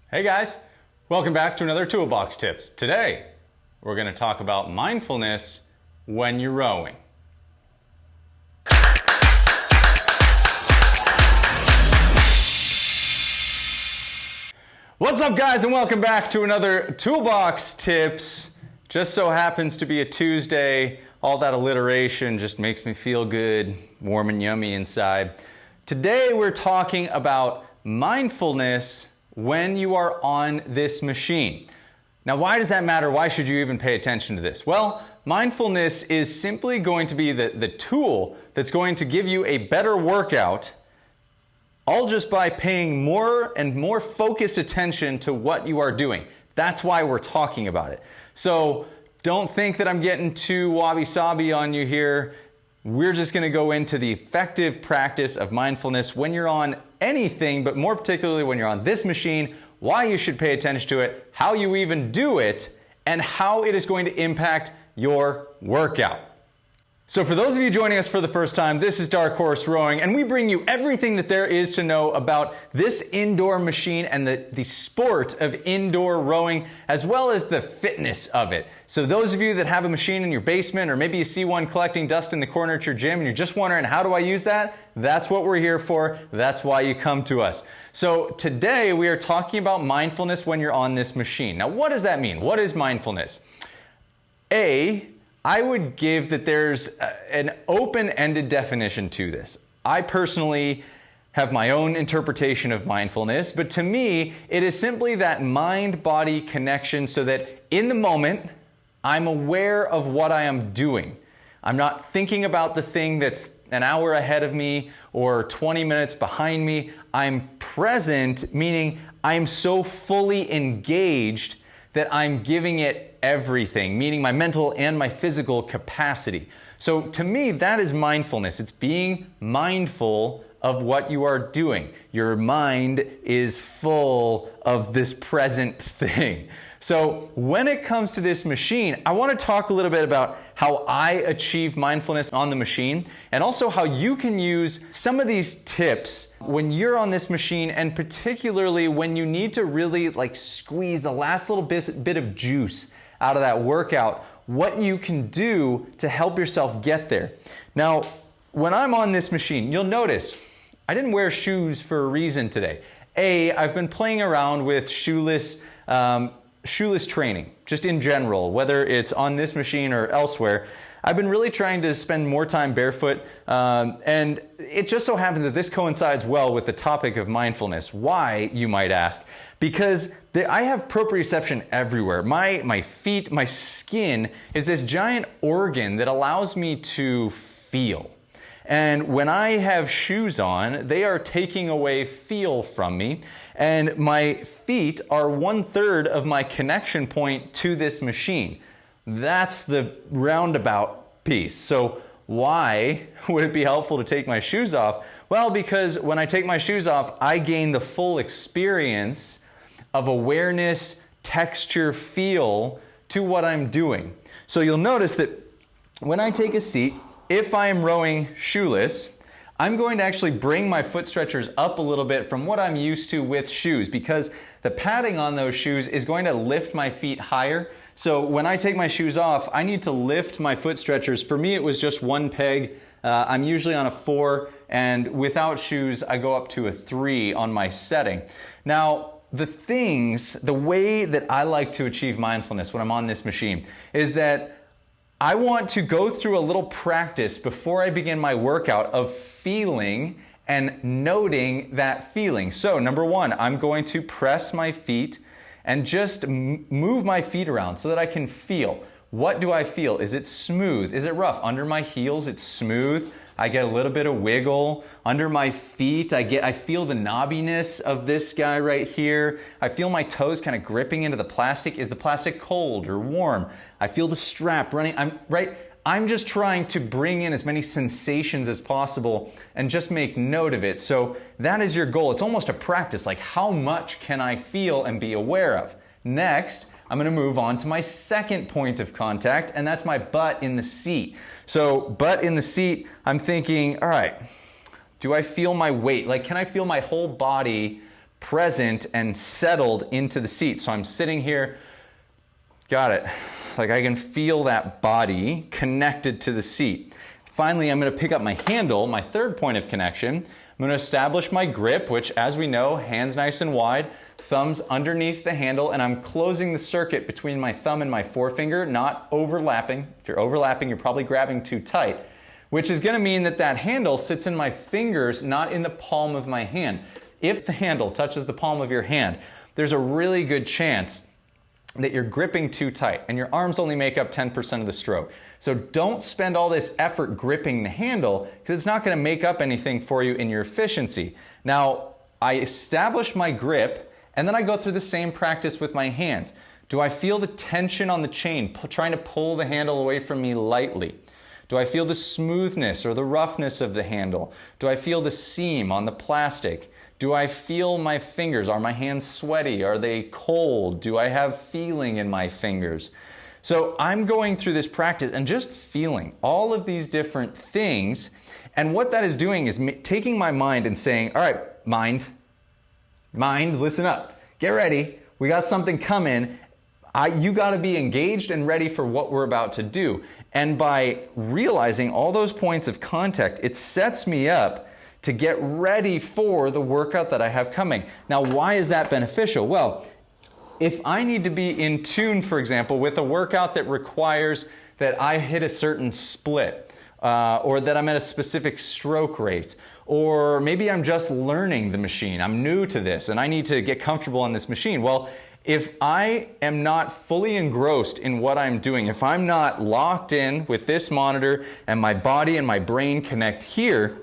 Hey guys, welcome back to another Toolbox Tips. Today, we're going to talk about mindfulness when you're rowing. What's up guys, and welcome back to another Toolbox Tips. Just so happens to be a Tuesday. All that alliteration just makes me feel good, warm and yummy inside. Today we're talking about mindfulness when you are on this machine. Now, why does that matter? Why should you even pay attention to this? Well, mindfulness is simply going to be the tool that's going to give you a better workout, all just by paying more and more focused attention to what you are doing. That's why we're talking about it. So don't think that I'm getting too wabi-sabi on you here. We're just going to go into the effective practice of mindfulness when you're on anything, but more particularly when you're on this machine, why you should pay attention to it, how you even do it, and how it is going to impact your workout. So for those of you joining us for the first time, this is Dark Horse Rowing, and we bring you everything that there is to know about this indoor machine and the sport of indoor rowing, as well as the fitness of it. So those of you that have a machine in your basement, or maybe you see one collecting dust in the corner at your gym, and you're just wondering, how do I use that? That's what we're here for. That's why you come to us. So today we are talking about mindfulness when you're on this machine. Now, what does that mean? What is mindfulness? I would give that there's an open-ended definition to this. I personally have my own interpretation of mindfulness, but to me, it is simply that mind-body connection so that in the moment, I'm aware of what I am doing. I'm not thinking about the thing that's an hour ahead of me or 20 minutes behind me. I'm present, meaning I'm so fully engaged that I'm giving it everything, meaning my mental and my physical capacity. So to me, that is mindfulness. It's being mindful of what you are doing. Your mind is full of this present thing. So when it comes to this machine, I want to talk a little bit about how I achieve mindfulness on the machine, and also how you can use some of these tips when you're on this machine, and particularly when you need to really squeeze the last little bit of juice out of that workout, what you can do to help yourself get there. Now, when I'm on this machine, you'll notice I didn't wear shoes for a reason today. I've been playing around with shoeless training, just in general, whether it's on this machine or elsewhere. I've been really trying to spend more time barefoot, and it just so happens that this coincides well with the topic of mindfulness. Why, you might ask? Because I have proprioception everywhere. My feet, my skin is this giant organ that allows me to feel. And when I have shoes on, they are taking away feel from me. And my feet are 1/3 of my connection point to this machine. That's the roundabout piece. So why would it be helpful to take my shoes off? Well, because when I take my shoes off, I gain the full experience of awareness, texture, feel to what I'm doing. So you'll notice that when I take a seat, if I am rowing shoeless, I'm going to actually bring my foot stretchers up a little bit from what I'm used to with shoes, because the padding on those shoes is going to lift my feet higher. So when I take my shoes off, I need to lift my foot stretchers. For me, it was just one peg. I'm usually on a 4, and without shoes, I go up to a 3 on my setting. Now, the way that I like to achieve mindfulness when I'm on this machine is that I want to go through a little practice before I begin my workout of feeling and noting that feeling. So number 1, I'm going to press my feet and just move my feet around so that I can feel. What do I feel? Is it smooth? Is it rough? Under my heels, it's smooth. I get a little bit of wiggle. Under my feet, I feel the knobbiness of this guy right here. I feel my toes kind of gripping into the plastic. Is the plastic cold or warm? I feel the strap running. I'm just trying to bring in as many sensations as possible and just make note of it. So that is your goal. It's almost a practice, like how much can I feel and be aware of? Next, I'm gonna move on to my second point of contact, and that's my butt in the seat. So butt in the seat, I'm thinking, all right, do I feel my weight? Like, can I feel my whole body present and settled into the seat. So I'm sitting here, got it. Like I can feel that body connected to the seat. Finally, I'm going to pick up my handle, my third point of connection. I'm going to establish my grip, which, as we know, hands nice and wide, thumbs underneath the handle, and I'm closing the circuit between my thumb and my forefinger, not overlapping. If you're overlapping, you're probably grabbing too tight, which is going to mean that that handle sits in my fingers, not in the palm of my hand. If the handle touches the palm of your hand, there's a really good chance that you're gripping too tight, and your arms only make up 10% of the stroke. So don't spend all this effort gripping the handle, because it's not going to make up anything for you in your efficiency. Now, I establish my grip, and then I go through the same practice with my hands. Do I feel the tension on the chain, trying to pull the handle away from me lightly? Do I feel the smoothness or the roughness of the handle? Do I feel the seam on the plastic? Do I feel my fingers? Are my hands sweaty? Are they cold? Do I have feeling in my fingers? So I'm going through this practice and just feeling all of these different things. And what that is doing is taking my mind and saying, all right, mind, listen up. Get ready. We got something coming. You got to be engaged and ready for what we're about to do. And by realizing all those points of contact, it sets me up to get ready for the workout that I have coming. Now, why is that beneficial? Well, if I need to be in tune, for example, with a workout that requires that I hit a certain split, or that I'm at a specific stroke rate, or maybe I'm just learning the machine, I'm new to this, and I need to get comfortable on this machine. Well, if I am not fully engrossed in what I'm doing, if I'm not locked in with this monitor and my body and my brain connect here,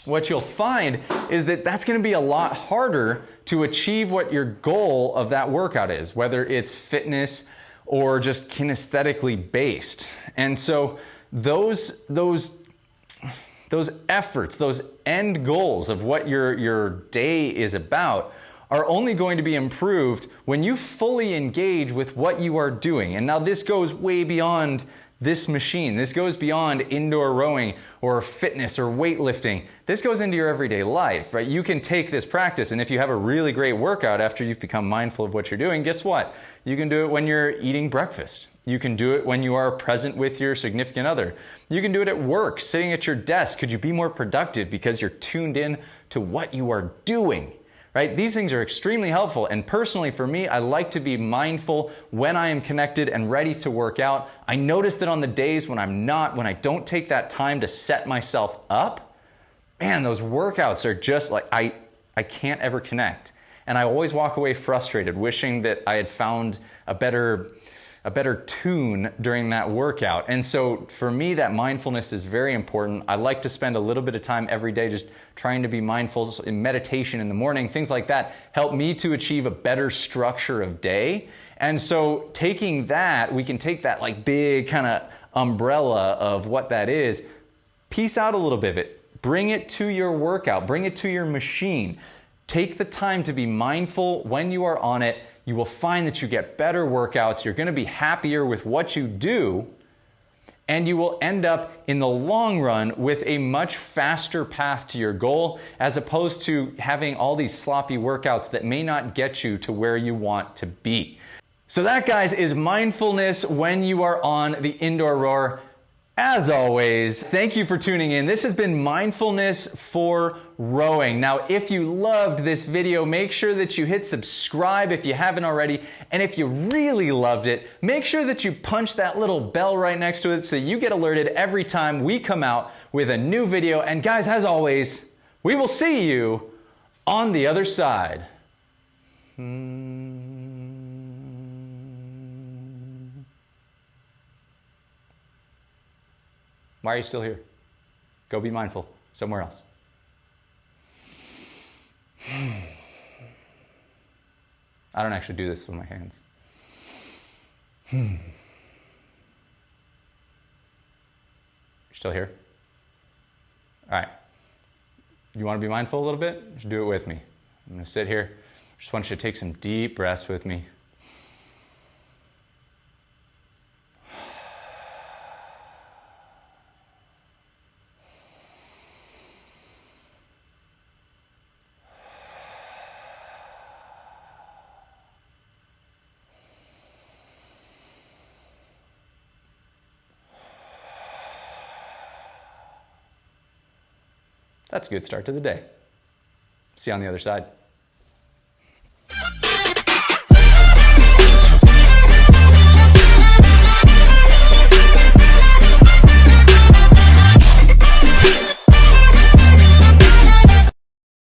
what you'll find is that that's going to be a lot harder to achieve what your goal of that workout is, whether it's fitness or just kinesthetically based. And so those efforts, those end goals of what your day is about are only going to be improved when you fully engage with what you are doing. And now this goes way beyond this machine. This goes beyond indoor rowing or fitness or weightlifting. This goes into your everyday life, right? You can take this practice, and if you have a really great workout after you've become mindful of what you're doing, guess what? You can do it when you're eating breakfast. You can do it when you are present with your significant other. You can do it at work, sitting at your desk. Could you be more productive because you're tuned in to what you are doing? Right? These things are extremely helpful, and personally for me, I like to be mindful when I am connected and ready to work out. I notice that on the days when when I don't take that time to set myself up, man, those workouts are just like, I can't ever connect. And I always walk away frustrated, wishing that I had found a better tune during that workout. And so for me, that mindfulness is very important. I like to spend a little bit of time every day just trying to be mindful. In meditation in the morning, things like that help me to achieve a better structure of day. And so taking that, we can take that like big kind of umbrella of what that is, piece out a little bit of it, bring it to your workout, bring it to your machine. Take the time to be mindful when you are on it. You will find that you get better workouts. You're going to be happier with what you do, and you will end up in the long run with a much faster path to your goal, as opposed to having all these sloppy workouts that may not get you to where you want to be. So that, guys, is mindfulness when you are on the indoor rower. As always, thank you for tuning in. This has been Mindfulness for Rowing. Now, if you loved this video, make sure that you hit subscribe if you haven't already. And if you really loved it, make sure that you punch that little bell right next to it so you get alerted every time we come out with a new video. And guys, as always, we will see you on the other side. Why are you still here? Go be mindful somewhere else. I don't actually do this with my hands. You're still here? All right. You want to be mindful a little bit? You should do it with me. I'm going to sit here. I just want you to take some deep breaths with me. That's a good start to the day. See you on the other side.